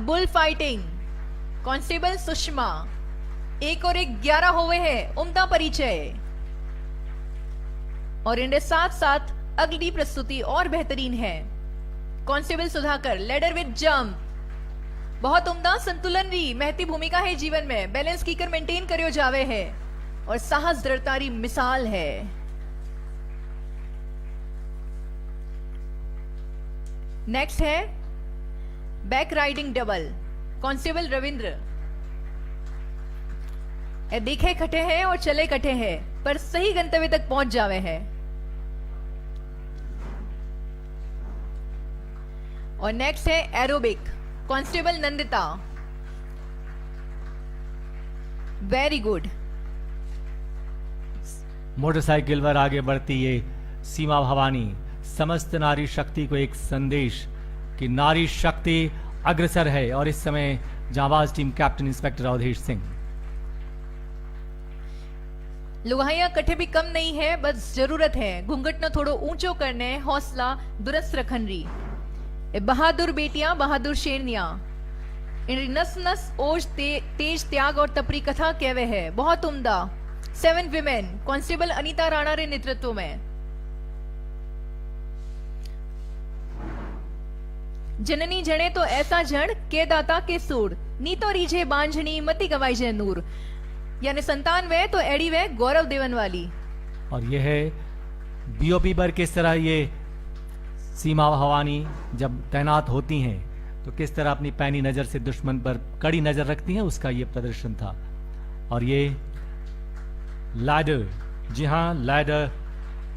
Bull fighting constable Sushma 1 और 1 11 हुए हैं। उम्दा परिचय और इनके साथ साथ अगली प्रस्तुति और बेहतरीन है। Constable Sudhakar ladder with jump बहुत उम्दा संतुलन री महती भूमिका है जीवन में, बैलेंस कीकर मेंटेन करियो जावे है और साहस दृढ़तारी मिसाल है। नेक्स्ट है back riding double constable Ravindra. देखे कटे हैं और चले कटे हैं पर सही गंतव्य तक पहुंच जावे हैं। और नेक्स्ट है aerobic constable Nandita. Very good. Motorcycle पर आगे बढ़ती ये सीमा भवानी समस्त नारी शक्ति को एक संदेश कि नारी शक्ति अग्रसर है। और इस समय जांबाज team captain inspector Awadhesh Singh. लुगाइयां कठे भी कम नहीं है, बस जरूरत है घूंघट न थोड़ो ऊंचो करने, हौसला दुरुस्त रखन री। बहादुर बेटियां बहादुर शेरनियां इन नस नस ओज तेज त्याग और तपरी कथा कहवे है। बहुत उम्दा 7 विमेन कांस्टेबल अनीता राणा रे नेतृत्व में। जननी जने तो ऐसा जन के दाता के सूर, नी तो रीझे बांझनी मती गवाई जे नूर। यानी संतान वे तो एड़ी वे गौरव देवन वाली। और यह है बीओपी पर किस तरह ये सीमा भवानी जब तैनात होती हैं तो किस तरह अपनी पैनी नजर से दुश्मन पर कड़ी नजर रखती हैं, उसका ये प्रदर्शन था। और ये लैडर, जी हाँ लैडर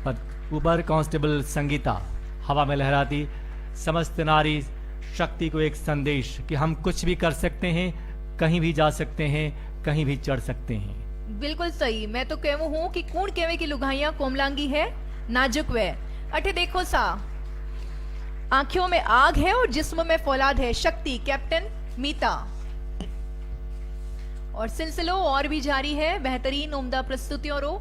पर ऊपर कांस्टेबल संगीता हवा में लहराती समस्त नारी शक्ति को एक संदेश कि हम कुछ भी कर सकते हैं, कहीं भी जा सकते हैं, कहीं भी चढ़ सकते हैं। बिल्कुल सही। मैं तो कहूं हूं कि कूण केवे की लुगाइयां कोमलांगी है, नाजुक वे। अठे देखो सा, आंखों में आग है और जिस्म में फौलाद है। शक्ति कैप्टन मीता। और सिलसिलो और भी जारी है बेहतरीन उम्दा प्रस्तुतियों रो।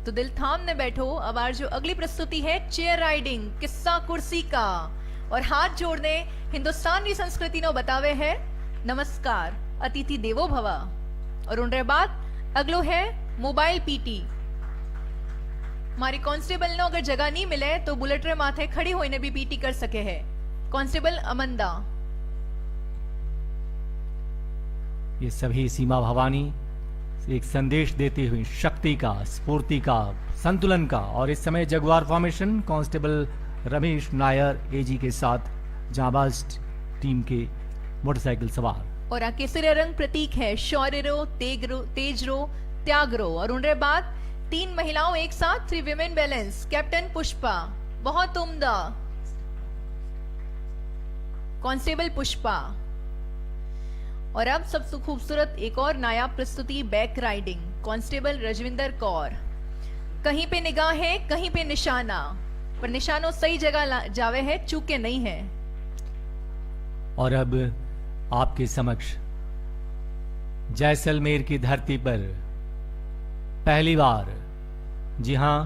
तो दिल थाम ने बैठो। अब आज जो अगली प्रस्तुति है चेयर राइडिंग किस्सा कुर्सी का। और हाथ जोड़ने हिंदुस्तान की संस्कृति नो बतावे है नमस्कार अतिथि देवो भवा। और उनके बाद अगलो है मोबाइल पीटी। हमारी कांस्टेबल ने अगर जगह नहीं मिले तो बुलेट रे माथे खड़ी होने भी पीटी कर सके है। कांस्टेबल अमंदा। ये सभी सीमा भवानी एक संदेश देती हुई शक्ति का, स्फूर्ति का, संतुलन का। और इस समय jaguar formation constable Ramesh Nair एजी के साथ जांबाज टीम के मोटरसाइकिल सवार। और केसरिया रंग प्रतीक है शौर्य रो, तेज रो, त्याग रो। और उनके बाद 3 महिलाओं एक साथ 3 विमेन बैलेंस कैप्टन पुष्पा। बहुत उम्दा कांस्टेबल पुष्पा। और अब सबसे खूबसूरत एक और नायाब प्रस्तुति back riding constable Rajwinder Kaur. कहीं पे निगाह है, कहीं पे निशाना, पर निशानों सही जगह जावे है, चूके नहीं है। और अब आपके समक्ष जैसलमेर की धरती पर पहली बार, जी हां,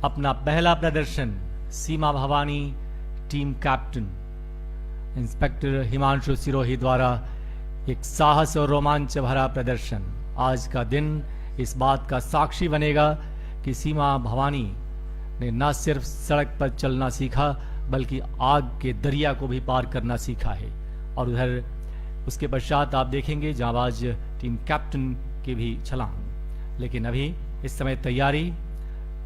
अपना पहला प्रदर्शन Seema Bhawani team captain inspector Himanshu Sirohi द्वारा एक साहस और रोमांच भरा प्रदर्शन। आज का दिन इस बात का साक्षी बनेगा कि सीमा भवानी ने न सिर्फ सड़क पर चलना सीखा बल्कि आग के दरिया को भी पार करना सीखा है। और उधर उसके पश्चात आप देखेंगे जांबाज टीम कैप्टन की भी छलांग। लेकिन अभी इस समय तैयारी,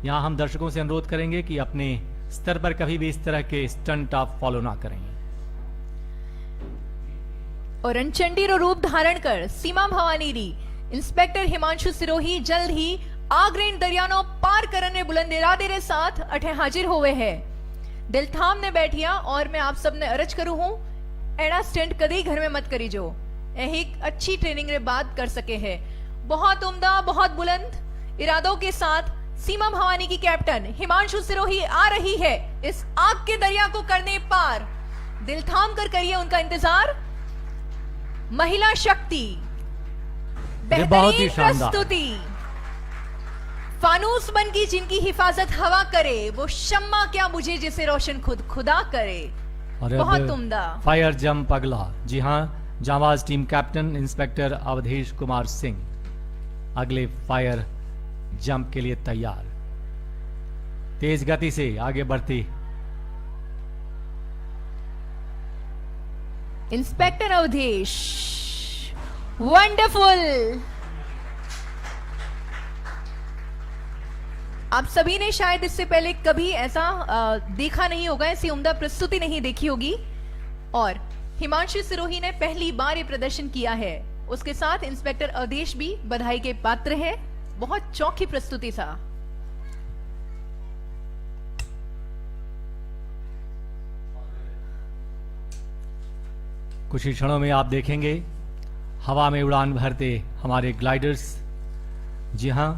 यहां हम दर्शकों से अनुरोध करेंगे कि अपने स्तर पर कभी भी इस तरह के स्टंट आप फॉलो ना करें। और रणचंडी रो रूप धारण कर सीमा भवानी री इंस्पेक्टर हिमांशु सिरोही जल्द ही आग्रेन दरियानो पार करने बुलंद इरादे रे साथ अठे हाजिर होवे है। दिल थाम ने बैठिया और मैं आप सबने अर्ज करूं हूं एड़ा स्टंट कदी घर में मत करी जो एक अच्छी ट्रेनिंग रे बाद कर सके है। बहुत उम्दा, बहुत बुलंद इरादों के साथ सीमा भवानी की कैप्टन हिमांशु सिरोही आ रही है इस आग के दरिया को करने पार। दिल थाम कर करिए उनका इंतजार। महिला शक्ति बेहतरीन प्रस्तुति। फानूस बन की जिनकी हिफाजत हवा करे, वो शम्मा क्या बुझे जिसे रोशन खुद खुदा करे। और बहुत उम्दा। फायर जंप अगला, जी हाँ, जांबाज team captain inspector Awadhesh Kumar Singh अगले फायर जंप के लिए तैयार, तेज गति से आगे बढ़ती। Inspector Awadhesh, wonderful. आप सभी ने शायद इससे पहले कभी ऐसा देखा नहीं होगा, ऐसी उम्दा प्रस्तुति नहीं देखी होगी, और हिमांशु सिरोही ने पहली बार ये प्रदर्शन किया है। उसके साथ इंस्पेक्टर अवधेश भी बधाई के पात्र है। बहुत चौखी प्रस्तुति था। कुछ ही क्षणों में आप देखेंगे हवा में उड़ान भरते हमारे ग्लाइडर्स। जी हां,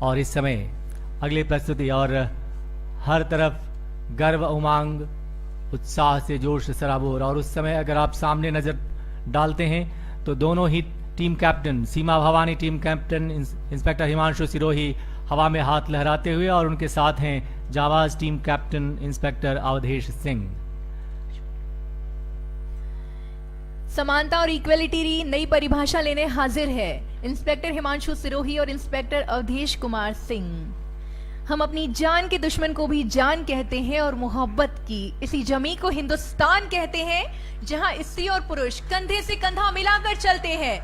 और इस समय अगली प्रस्तुति, और हर तरफ गर्व, उमंग, उत्साह से जोश सराबोर। और उस समय अगर आप सामने नजर डालते हैं तो दोनों ही team captain, Seema Bhawani team captain inspector Himanshu Sirohi हवा में हाथ लहराते हुए, और उनके साथ हैं जांबाज team captain inspector Awadhesh Singh. समानता और इक्वलिटी की नई परिभाषा लेने हाजिर है इंस्पेक्टर हिमांशु सिरोही और इंस्पेक्टर अवधेश कुमार सिंह। हम अपनी जान के दुश्मन को भी जान कहते हैं, और मोहब्बत की इसी जमी को हिंदुस्तान कहते हैं, जहां स्त्री और पुरुष कंधे से कंधा मिलाकर चलते हैं।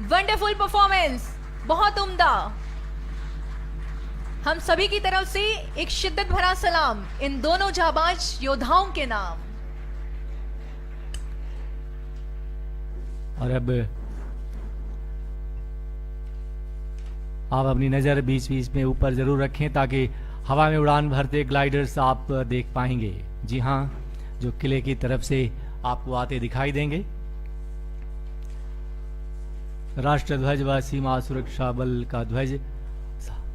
वंडरफुल परफॉर्मेंस, बहुत उम्दा। हम सभी की तरफ से एक शिद्दत भरा सलाम इन दोनों जाबाज योद्धाओं के नाम। और अब आप अपनी नजर बीच बीच में ऊपर जरूर रखें ताकि हवा में उड़ान भरते ग्लाइडर्स आप देख पाएंगे। जी हां, जो किले की तरफ से आपको आते दिखाई देंगे। राष्ट्र ध्वज व सीमा सुरक्षा बल का ध्वज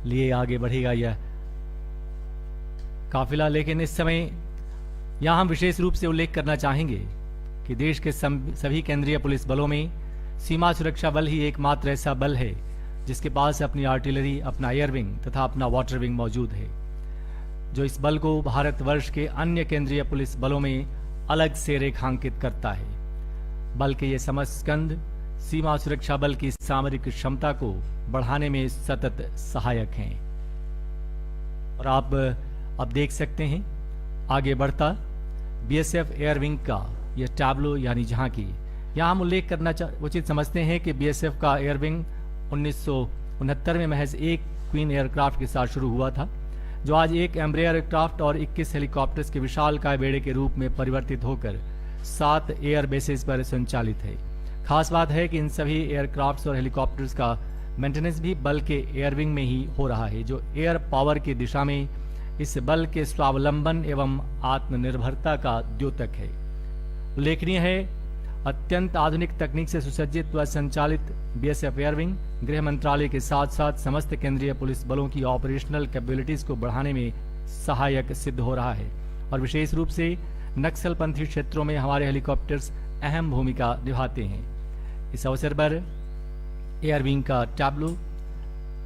लिए आगे बढ़ेगा यह काफिला। लेकिन इस समय यहां हम विशेष रूप से उल्लेख करना चाहेंगे कि देश के सभी केंद्रीय पुलिस बलों में सीमा सुरक्षा बल ही एकमात्र ऐसा बल है जिसके पास अपनी आर्टिलरी, अपना एयर विंग तथा अपना वाटर विंग मौजूद है, जो इस बल को भारतवर्ष के अन्य केंद्रीय पुलिस बलों में अलग से रेखांकित करता है। बल के ये समस्कंद सीमा सुरक्षा बल की सामरिक क्षमता को बढ़ाने में सतत सहायक हैं। और आप अब देख सकते हैं आगे बढ़ता बीएसएफ एयर विंग का यह टैब्लो, यानी जहां की यहां हम उल्लेख करना उचित समझते हैं कि बीएसएफ का एयर विंग 1969 में महज एक क्वीन एयरक्राफ्ट के साथ शुरू हुआ था, जो आज एक एम्ब्रेयर एयरक्राफ्ट और 21 हेलीकॉप्टर्स के विशालकाय बेड़े के रूप में परिवर्तित होकर 7 एयर बेसेस पर संचालित है। खास बात है कि इन सभी एयरक्राफ्ट्स और हेलीकॉप्टर्स का मेंटेनेंस भी बल के एयर विंग में ही हो रहा है, जो एयर पावर की दिशा में इस बल के स्वावलंबन एवं आत्मनिर्भरता का द्योतक है। उल्लेखनीय है, अत्यंत आधुनिक तकनीक से सुसज्जित व संचालित बीएसएफ एयर विंग गृह मंत्रालय के साथ साथ समस्त केंद्रीय पुलिस बलों की ऑपरेशनल कैपेबिलिटीज को बढ़ाने में सहायक सिद्ध हो रहा है, और विशेष रूप से नक्सलपंथी क्षेत्रों में हमारे हेलीकॉप्टर्स अहम भूमिका निभाते हैं। इस अवसर पर एयर विंग का टैब्लो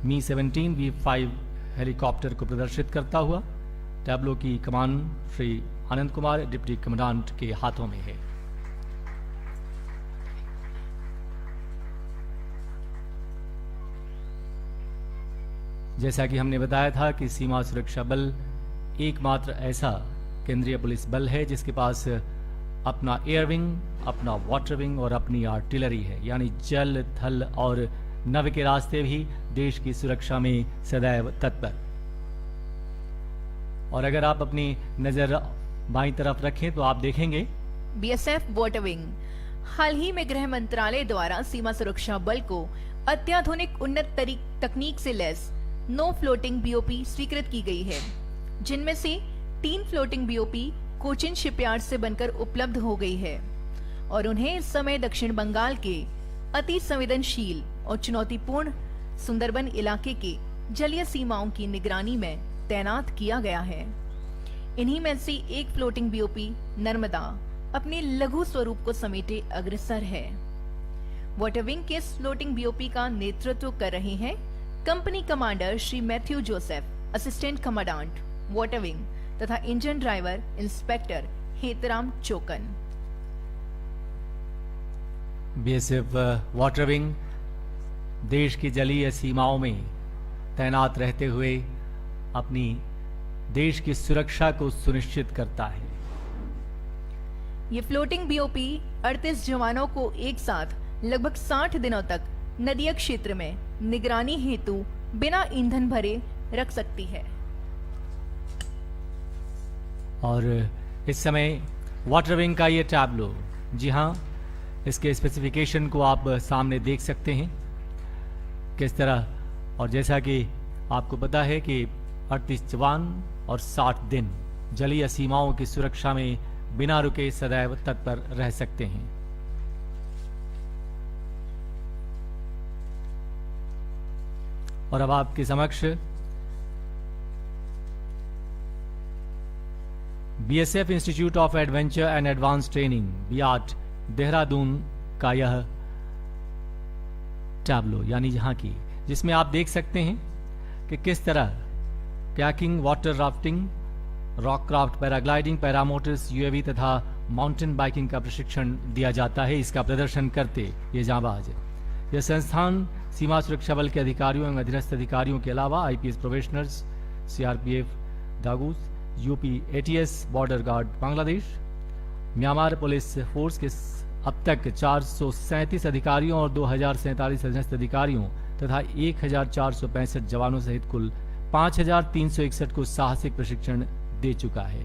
मी-17 V5 हेलीकॉप्टर को प्रदर्शित करता हुआ टैब्लो की कमान श्री आनंद कुमार डिप्टी कमांडेंट के हाथों में है। जैसा कि हमने बताया था कि सीमा सुरक्षा बल एकमात्र ऐसा केंद्रीय पुलिस बल है जिसके पास अपना एयर विंग, अपना वाटर विंग और अपनी आर्टिलरी है, यानी जल, थल और नभ के रास्ते भी देश की सुरक्षा में सदैव तत्पर। और अगर आप अपनी नजर बाईं तरफ रखें तो आप देखेंगे बीएसएफ वाटर विंग। हाल ही में गृह मंत्रालय द्वारा सीमा सुरक्षा बल को अत्याधुनिक उन्नत तकनीक से लैस 9 फ्लोटिंग बीओपी स्वीकृत की गई है, जिनमें से 3 फ्लोटिंग बीओपी कोचिन शिपयार्ड से बनकर उपलब्ध हो गई है, और उन्हें इस समय दक्षिण बंगाल के अति संवेदनशील और चुनौतीपूर्ण सुंदरबन इलाके के जलीय सीमाओं की निगरानी में तैनात किया गया है। इन्हीं में से एक फ्लोटिंग बीओपी नर्मदा अपने लघु स्वरूप को समेटे अग्रसर है। वाटर विंग के इस फ्लोटिंग बीओपी का नेतृत्व कर रहे हैं company commander Shri Matthew Joseph, assistant commandant water wing तथा engine driver inspector Hetram Chokan. BSF water wing देश की जलीय सीमाओं में तैनात रहते हुए अपनी देश की सुरक्षा को सुनिश्चित करता है। ये फ्लोटिंग बीओपी 38 जवानों को एक साथ लगभग 60 दिनों तक नदीय क्षेत्र में निगरानी हेतु बिना ईंधन भरे रख सकती है। और इस समय वाटर विंग का ये टैब्लो, जी हाँ, इसके स्पेसिफिकेशन को आप सामने देख सकते हैं किस तरह। और जैसा कि आपको पता है कि 38 जवान और 60 दिन जलीय सीमाओं की सुरक्षा में बिना रुके सदैव तत्पर रह सकते हैं। और अब आपके समक्ष BSF institute of adventure and advance training BIAT Dehradun का यह टैब्लो, यानी जहां की, जिसमें आप देख सकते हैं कि किस तरह कैकिंग, water rafting, rock craft, paragliding, paramotors, UAV तथा माउंटेन बाइकिंग का प्रशिक्षण दिया जाता है। इसका प्रदर्शन करते ये जांबाज। यह संस्थान सीमा सुरक्षा बल के अधिकारियों एवं अधीनस्थ अधिकारियों के अलावा आईपीएस प्रोबेशनर्स, सीआरपीएफ दागूस, UP ATS, border guard Bangladesh, Myanmar police force के अब तक 437 अधिकारियों और 2047 अधीनस्थ अधिकारियों तथा 1465 जवानों सहित कुल 5361 को साहसिक प्रशिक्षण दे चुका है।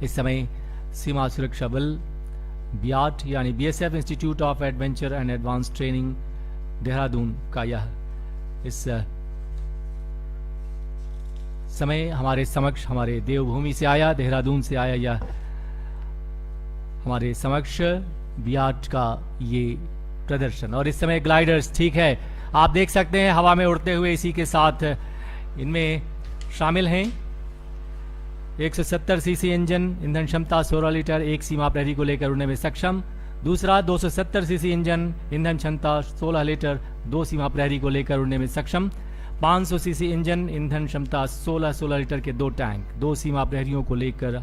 इस समय सीमा सुरक्षा बल बियाट यानी BSF institute of adventure and advance training Dehradun का यह इस समय हमारे समक्ष, हमारे देवभूमि से आया, देहरादून से आया यह हमारे समक्ष बियाट का ये प्रदर्शन। और इस समय ग्लाइडर्स, ठीक है, आप देख सकते हैं हवा में उड़ते हुए। इसी के साथ इनमें शामिल हैं 170 सीसी इंजन, ईंधन क्षमता 16 लीटर, एक सीमा प्रहरी को लेकर उड़ने में सक्षम। दूसरा 270 सीसी इंजन, ईंधन क्षमता 16 लीटर, 2 सीमा प्रहरी को लेकर उड़ने में सक्षम। 500 सीसी इंजन, ईंधन क्षमता 16 लीटर के 2 टैंक, 2 सीमा प्रहरियों को लेकर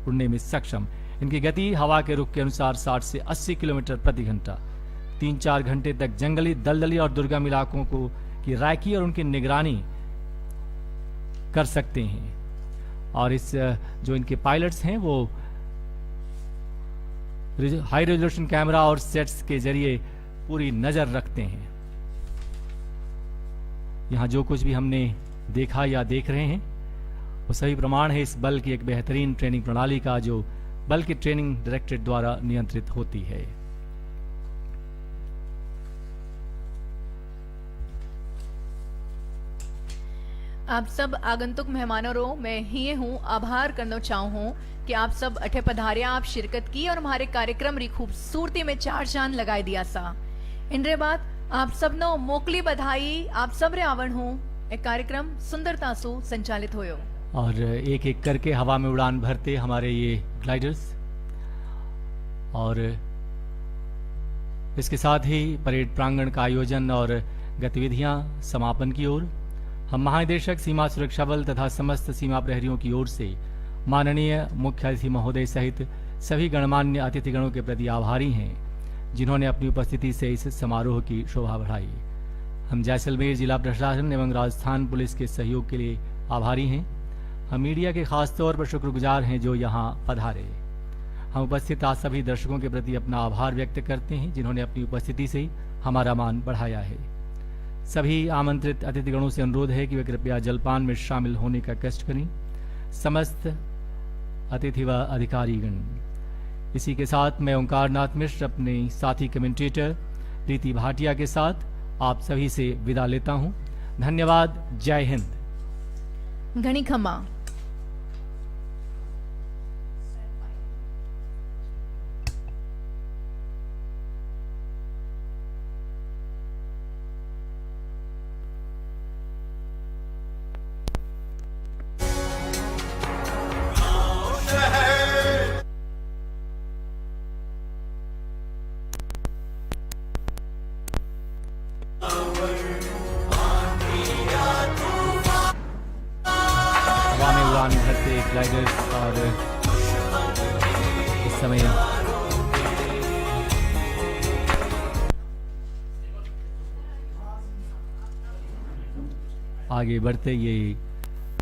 उड़ने में सक्षम। इनकी गति हवा के रुख के अनुसार 60 से 80 किलोमीटर प्रति घंटा। 3-4 घंटे तक जंगली, दलदली और दुर्गम इलाकों को की राखी और उनकी निगरानी कर सकते हैं। और इस जो इनके पायलट्स हैं वो हाई रेजोल्यूशन कैमरा और सेट्स के जरिए पूरी नजर रखते हैं। यहां जो कुछ भी हमने देखा या देख रहे हैं वो सभी प्रमाण है इस बल की एक बेहतरीन ट्रेनिंग प्रणाली का, जो बल की ट्रेनिंग डायरेक्टरेट द्वारा नियंत्रित होती है। आप सब आगंतुक मेहमानों मैं ही हूँ आभार करना चाहूँ हूँ कि आप सब अठे पधारिया, आप शिरकत की और हमारे कार्यक्रम री खूबसूरती में 4 चांद लगाई दिया सा। इनरे बाद आप सबनो मोकली बधाई, आप सब रे आवण हूँ एक कार्यक्रम सुंदरता सु संचालित होयो। और एक एक करके हवा में उड़ान भरते हमारे ये ग्लाइडर्स। और इसके साथ ही परेड प्रांगण का आयोजन और गतिविधियां समापन की ओर। हम महानिदेशक सीमा सुरक्षा बल तथा समस्त सीमा प्रहरियों की ओर से माननीय मुख्य अतिथि महोदय सहित सभी गणमान्य अतिथिगणों के प्रति आभारी हैं, जिन्होंने अपनी उपस्थिति से इस समारोह की शोभा बढ़ाई। हम जैसलमेर जिला प्रशासन एवं राजस्थान पुलिस के सहयोग के लिए आभारी हैं। हम मीडिया के खास तौर पर शुक्रगुजार हैं जो यहाँ पधारे। हम उपस्थित आज सभी दर्शकों के प्रति अपना आभार व्यक्त करते हैं, जिन्होंने अपनी उपस्थिति से हमारा मान बढ़ाया है। सभी आमंत्रित अतिथिगणों से अनुरोध है कि वे कृपया जलपान में शामिल होने का कष्ट करें। समस्त अतिथि व अधिकारीगण। इसी के साथ मैं ओंकारनाथ मिश्र अपने साथी कमेंटेटर प्रीति भाटिया के साथ आप सभी से विदा लेता हूं। धन्यवाद। जय हिंद। घणी खमा। ग्लाइडर्स और इस समय आगे बढ़ते ये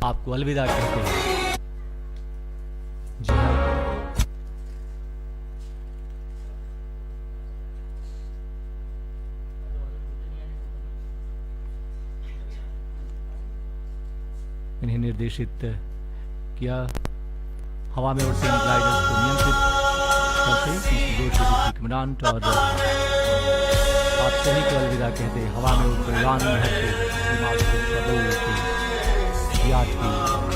आपको अलविदा कहते हैं। जी हाँ, इन्हें निर्देशित किया हवा में उड़ते इन ग्लाइडर्स को नियंत्रित करते कमांडेंट और आप सभी को अलविदा कहते हवा में उड़ते उड़ान भरते याद की